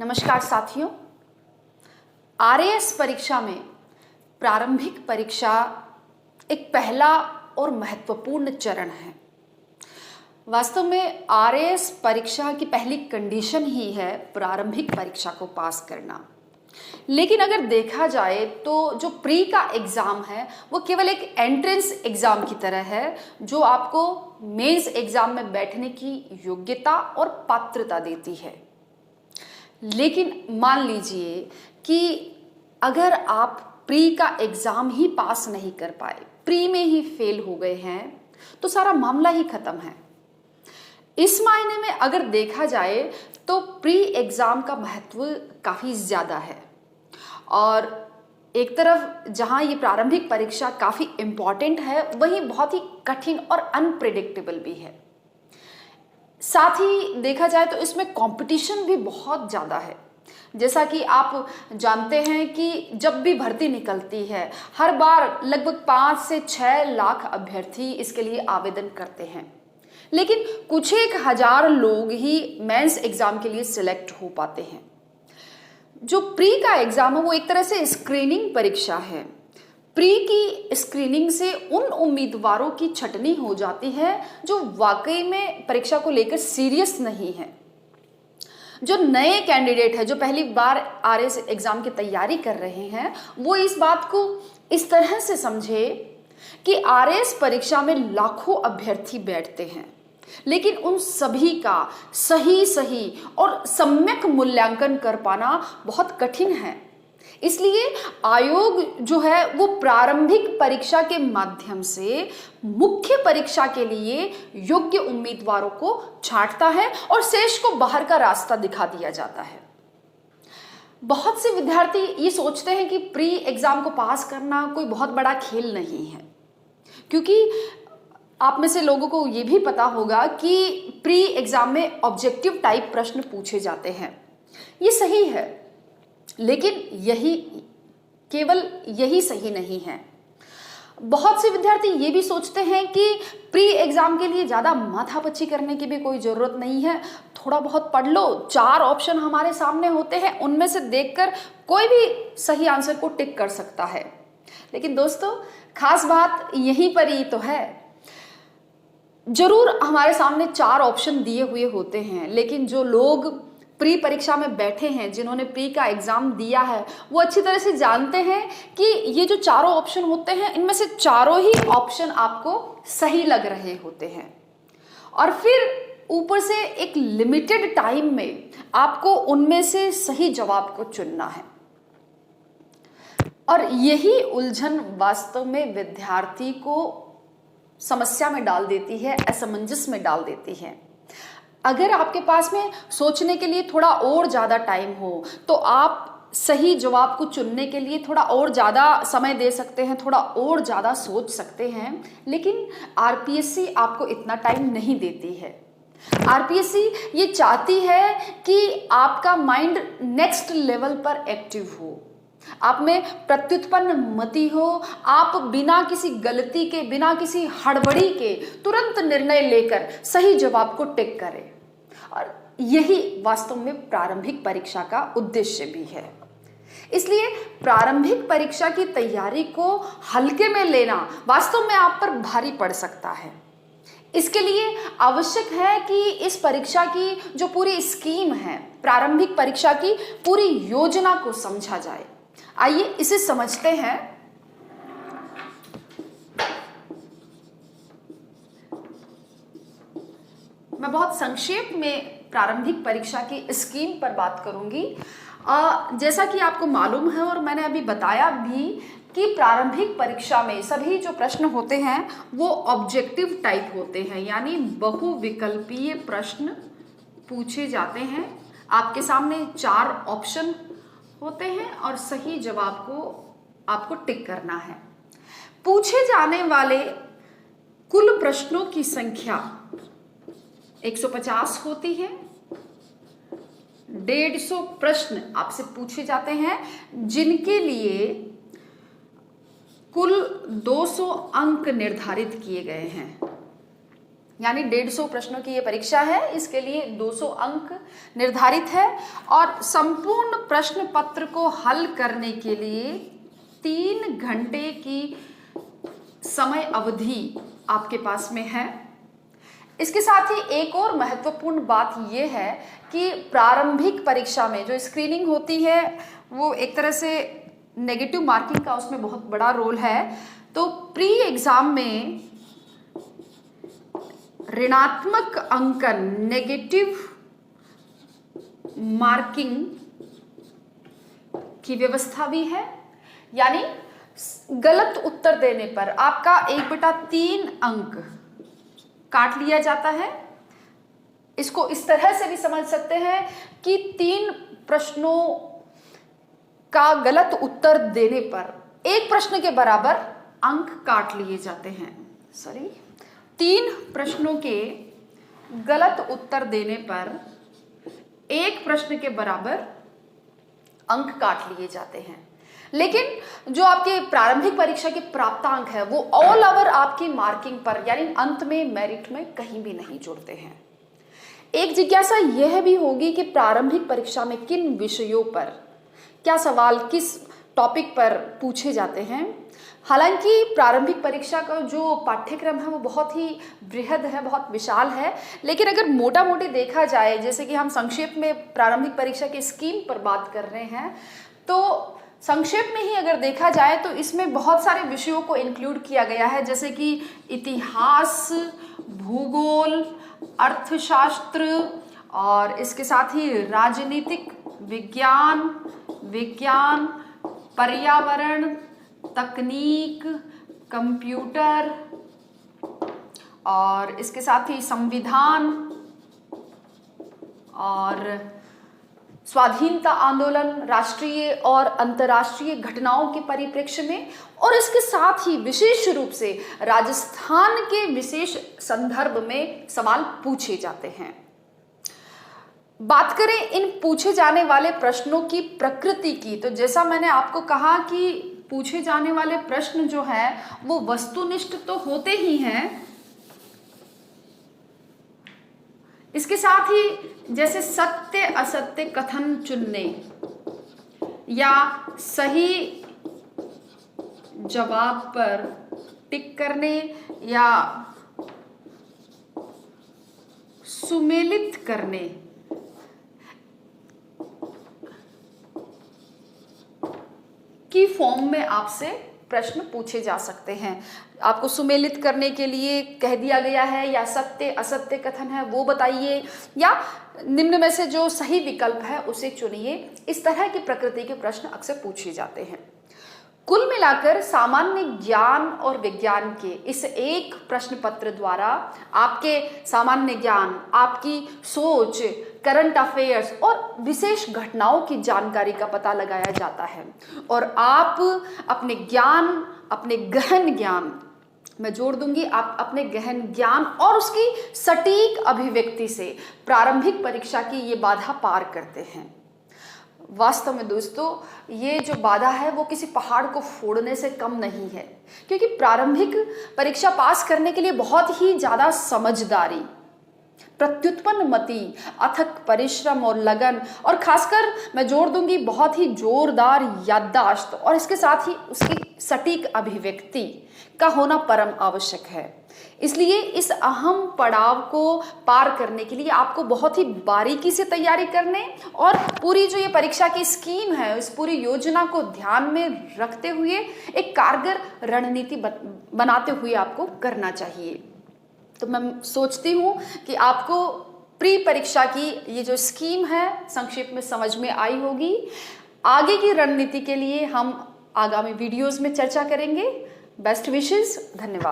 नमस्कार साथियों। आरएएस परीक्षा में प्रारंभिक परीक्षा एक पहला और महत्वपूर्ण चरण है। वास्तव में आरएएस परीक्षा की पहली कंडीशन ही है प्रारंभिक परीक्षा को पास करना। लेकिन अगर देखा जाए तो जो प्री का एग्ज़ाम है वो केवल एक एंट्रेंस एग्ज़ाम की तरह है जो आपको मेंस एग्ज़ाम में बैठने की योग्यता और पात्रता देती है। लेकिन मान लीजिए कि अगर आप प्री का एग्ज़ाम ही पास नहीं कर पाए, प्री में ही फेल हो गए हैं, तो सारा मामला ही खत्म है। इस मायने में अगर देखा जाए तो प्री एग्ज़ाम का महत्व काफ़ी ज़्यादा है और एक तरफ जहां ये प्रारंभिक परीक्षा काफ़ी इम्पॉर्टेंट है, वहीं बहुत ही कठिन और अनप्रेडिक्टेबल भी है। साथ ही देखा जाए तो इसमें कंपटीशन भी बहुत ज़्यादा है। जैसा कि आप जानते हैं कि जब भी भर्ती निकलती है, हर बार लगभग 5 से 6 लाख अभ्यर्थी इसके लिए आवेदन करते हैं, लेकिन कुछ एक हजार लोग ही मेंस एग्ज़ाम के लिए सिलेक्ट हो पाते हैं। जो प्री का एग्ज़ाम है वो एक तरह से स्क्रीनिंग परीक्षा है। प्री की स्क्रीनिंग से उन उम्मीदवारों की छटनी हो जाती है जो वाकई में परीक्षा को लेकर सीरियस नहीं है। जो नए कैंडिडेट है, जो पहली बार आरएएस एग्ज़ाम की तैयारी कर रहे हैं, वो इस बात को इस तरह से समझे कि आरएएस परीक्षा में लाखों अभ्यर्थी बैठते हैं, लेकिन उन सभी का सही और सम्यक मूल्यांकन कर पाना बहुत कठिन है। इसलिए आयोग जो है वो प्रारंभिक परीक्षा के माध्यम से मुख्य परीक्षा के लिए योग्य उम्मीदवारों को छांटता है और शेष को बाहर का रास्ता दिखा दिया जाता है। बहुत से विद्यार्थी ये सोचते हैं कि प्री एग्जाम को पास करना कोई बहुत बड़ा खेल नहीं है, क्योंकि आप में से लोगों को ये भी पता होगा कि प्री एग्जाम में ऑब्जेक्टिव टाइप प्रश्न पूछे जाते हैं। ये सही है, लेकिन केवल यही सही नहीं है। बहुत से विद्यार्थी ये भी सोचते हैं कि प्री एग्जाम के लिए ज़्यादा माथापच्ची करने की भी कोई ज़रूरत नहीं है, थोड़ा बहुत पढ़ लो, 4 ऑप्शन हमारे सामने होते हैं, उनमें से देखकर कोई भी सही आंसर को टिक कर सकता है। लेकिन दोस्तों, खास बात यहीं पर ही तो है। जरूर हमारे सामने 4 ऑप्शन दिए हुए होते हैं, लेकिन जो लोग प्री परीक्षा में बैठे हैं, जिन्होंने प्री का एग्जाम दिया है, वो अच्छी तरह से जानते हैं कि ये जो चारों ऑप्शन होते हैं, इनमें से चारों ही ऑप्शन आपको सही लग रहे होते हैं और फिर ऊपर से एक लिमिटेड टाइम में आपको उनमें से सही जवाब को चुनना है। और यही उलझन वास्तव में विद्यार्थी को समस्या में डाल देती है, असमंजस में डाल देती है। अगर आपके पास में सोचने के लिए थोड़ा और ज़्यादा टाइम हो तो आप सही जवाब को चुनने के लिए थोड़ा और ज़्यादा समय दे सकते हैं, थोड़ा और ज़्यादा सोच सकते हैं, लेकिन आरपीएससी आपको इतना टाइम नहीं देती है। आरपीएससी ये चाहती है कि आपका माइंड नेक्स्ट लेवल पर एक्टिव हो, आप में प्रत्युत्पन्न मति हो, आप बिना किसी गलती के, बिना किसी हड़बड़ी के तुरंत निर्णय लेकर सही जवाब को टिक करें। और यही वास्तव में प्रारंभिक परीक्षा का उद्देश्य भी है। इसलिए प्रारंभिक परीक्षा की तैयारी को हल्के में लेना वास्तव में आप पर भारी पड़ सकता है। इसके लिए आवश्यक है कि इस परीक्षा की जो पूरी स्कीम है, प्रारंभिक परीक्षा की पूरी योजना को समझा जाए। आइए इसे समझते हैं। मैं बहुत संक्षेप में प्रारंभिक परीक्षा की स्कीम पर बात करूंगी। जैसा कि आपको मालूम है और मैंने अभी बताया भी कि प्रारंभिक परीक्षा में सभी जो प्रश्न होते हैं वो ऑब्जेक्टिव टाइप होते हैं, यानी बहुविकल्पीय प्रश्न पूछे जाते हैं। आपके सामने 4 ऑप्शन होते हैं और सही जवाब को आपको टिक करना है। पूछे जाने वाले कुल प्रश्नों की संख्या 150 होती है। 150 प्रश्न आपसे पूछे जाते हैं, जिनके लिए कुल 200 अंक निर्धारित किए गए हैं। यानी 150 प्रश्नों की ये परीक्षा है। इसके लिए 200 अंक निर्धारित है और संपूर्ण प्रश्न पत्र को हल करने के लिए 3 घंटे की समय अवधि आपके पास में है। इसके साथ ही एक और महत्वपूर्ण बात यह है कि प्रारंभिक परीक्षा में जो स्क्रीनिंग होती है वो एक तरह से नेगेटिव मार्किंग का उसमें बहुत बड़ा रोल है। तो प्री एग्जाम में ऋणात्मक अंकन, नेगेटिव मार्किंग की व्यवस्था भी है, यानी गलत उत्तर देने पर आपका 1/3 अंक काट लिया जाता है। इसको इस तरह से भी समझ सकते हैं कि 3 प्रश्नों का गलत उत्तर देने पर 1 प्रश्न के बराबर अंक काट लिए जाते हैं। 3 प्रश्नों के गलत उत्तर देने पर 1 प्रश्न के बराबर अंक काट लिए जाते हैं। लेकिन जो आपके प्रारंभिक परीक्षा के प्राप्तांक है वो ऑल ओवर आपकी मार्किंग पर यानी अंत में मेरिट में कहीं भी नहीं जुड़ते हैं। एक जिज्ञासा यह भी होगी कि प्रारंभिक परीक्षा में किन विषयों पर क्या सवाल किस टॉपिक पर पूछे जाते हैं। हालांकि प्रारंभिक परीक्षा का जो पाठ्यक्रम है वो बहुत ही बृहद है, बहुत विशाल है, लेकिन अगर मोटा मोटी देखा जाए, जैसे कि हम संक्षेप में प्रारंभिक परीक्षा की स्कीम पर बात कर रहे हैं, तो संक्षेप में ही अगर देखा जाए तो इसमें बहुत सारे विषयों को इंक्लूड किया गया है, जैसे कि इतिहास, भूगोल, अर्थशास्त्र और इसके साथ ही राजनीतिक विज्ञान, पर्यावरण, तकनीक, कंप्यूटर और इसके साथ ही संविधान और स्वाधीनता आंदोलन, राष्ट्रीय और अंतर्राष्ट्रीय घटनाओं के परिप्रेक्ष्य में, और इसके साथ ही विशेष रूप से राजस्थान के विशेष संदर्भ में सवाल पूछे जाते हैं। बात करें इन पूछे जाने वाले प्रश्नों की प्रकृति की, तो जैसा मैंने आपको कहा कि पूछे जाने वाले प्रश्न जो है वो वस्तुनिष्ठ तो होते ही हैं, इसके साथ ही जैसे सत्य असत्य कथन चुनने या सही जवाब पर टिक करने या सुमेलित करने की फॉर्म में आपसे प्रश्न पूछे जा सकते हैं। आपको सुमेलित करने के लिए कह दिया गया है या सत्य असत्य कथन है वो बताइए, या निम्न में से जो सही विकल्प है उसे चुनिए। इस तरह की प्रकृति के प्रश्न अक्सर पूछे जाते हैं। कुल मिलाकर सामान्य ज्ञान और विज्ञान के इस एक प्रश्न पत्र द्वारा आपके सामान्य ज्ञान, आपकी सोच, करंट अफेयर्स और विशेष घटनाओं की जानकारी का पता लगाया जाता है और आप अपने ज्ञान, अपने गहन ज्ञान, मैं जोड़ दूंगी, आप अपने गहन ज्ञान और उसकी सटीक अभिव्यक्ति से प्रारंभिक परीक्षा की ये बाधा पार करते हैं। वास्तव में दोस्तों ये जो बाधा है वो किसी पहाड़ को फोड़ने से कम नहीं है, क्योंकि प्रारंभिक परीक्षा पास करने के लिए बहुत ही ज्यादा समझदारी, प्रत्युत्पन्न मति, अथक परिश्रम और लगन और खासकर मैं जोड़ दूंगी बहुत ही जोरदार याददाश्त और इसके साथ ही उसकी सटीक अभिव्यक्ति का होना परम आवश्यक है। इसलिए इस अहम पड़ाव को पार करने के लिए आपको बहुत ही बारीकी से तैयारी करने और पूरी जो ये परीक्षा की स्कीम है इस पूरी योजना को ध्यान में रखते हुए एक कारगर रणनीति बनाते हुए आपको करना चाहिए। तो मैं सोचती हूँ कि आपको प्री परीक्षा की ये जो स्कीम है संक्षेप में समझ में आई होगी। आगे की रणनीति के लिए हम आगामी वीडियोस में चर्चा करेंगे। बेस्ट विशेस, धन्यवाद।